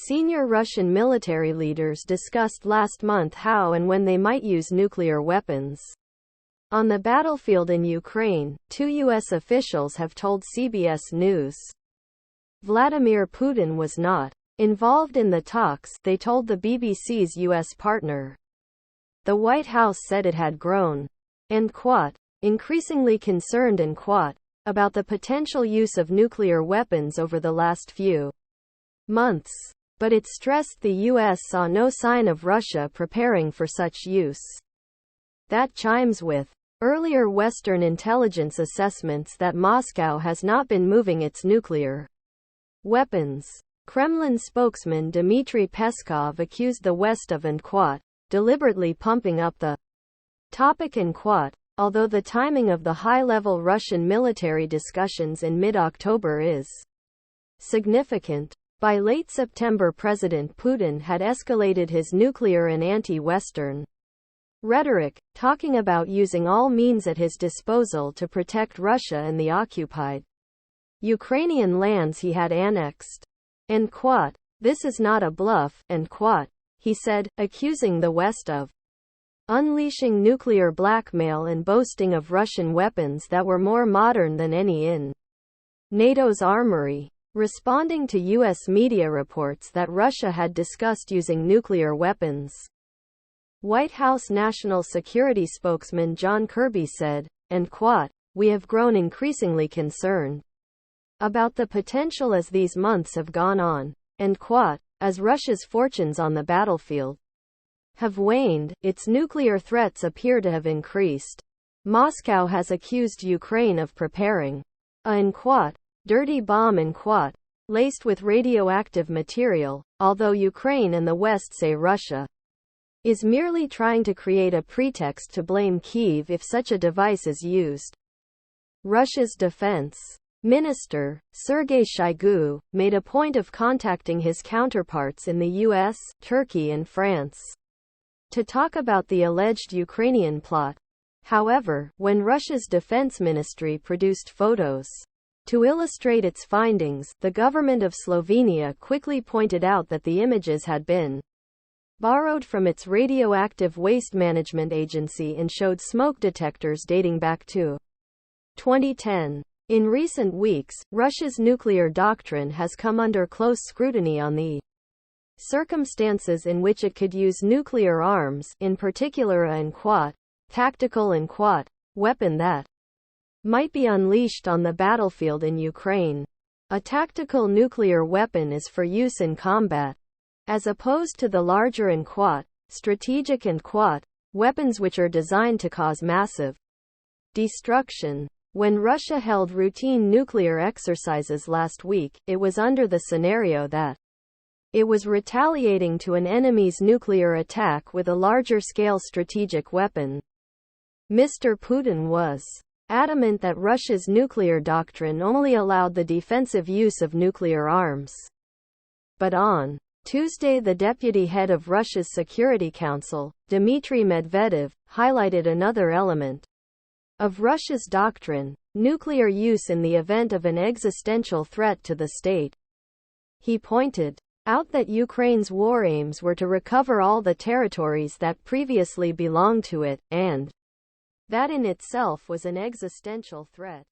Senior Russian military leaders discussed last month how and when they might use nuclear weapons. On the battlefield in Ukraine, two U.S. officials have told CBS News. Vladimir Putin was not involved in the talks, they told the BBC's U.S. partner. The White House said it had grown increasingly concerned about the potential use of nuclear weapons over the last few months. But it stressed the U.S. saw no sign of Russia preparing for such use. That chimes with earlier Western intelligence assessments that Moscow has not been moving its nuclear weapons. Kremlin spokesman Dmitry Peskov accused the West of deliberately pumping up the topic although the timing of the high-level Russian military discussions in mid-October is significant. By late September, President Putin had escalated his nuclear and anti-Western rhetoric, talking about using all means at his disposal to protect Russia and the occupied Ukrainian lands he had annexed. This is not a bluff, he said, accusing the West of unleashing nuclear blackmail and boasting of Russian weapons that were more modern than any in NATO's armory. Responding to U.S. media reports that Russia had discussed using nuclear weapons, White House National Security spokesman John Kirby said, "We have grown increasingly concerned about the potential as these months have gone on, as Russia's fortunes on the battlefield have waned, its nuclear threats appear to have increased. Moscow has accused Ukraine of preparing a dirty bomb laced with radioactive material, although Ukraine and the West say Russia is merely trying to create a pretext to blame Kyiv if such a device is used." Russia's defense minister, Sergei Shoigu, made a point of contacting his counterparts in the US, Turkey and France to talk about the alleged Ukrainian plot. However, when Russia's defense ministry produced photos to illustrate its findings, the government of Slovenia quickly pointed out that the images had been borrowed from its radioactive waste management agency and showed smoke detectors dating back to 2010. In recent weeks, Russia's nuclear doctrine has come under close scrutiny on the circumstances in which it could use nuclear arms, in particular a tactical weapon that might be unleashed on the battlefield in Ukraine. A tactical nuclear weapon is for use in combat, as opposed to the larger strategic weapons which are designed to cause massive destruction. When Russia held routine nuclear exercises last week, it was under the scenario that it was retaliating to an enemy's nuclear attack with a larger-scale strategic weapon. Mr. Putin was adamant that Russia's nuclear doctrine only allowed the defensive use of nuclear arms. But on Tuesday, the deputy head of Russia's Security Council, Dmitry Medvedev, highlighted another element of Russia's doctrine: nuclear use in the event of an existential threat to the state. He pointed out that Ukraine's war aims were to recover all the territories that previously belonged to it, and that in itself was an existential threat.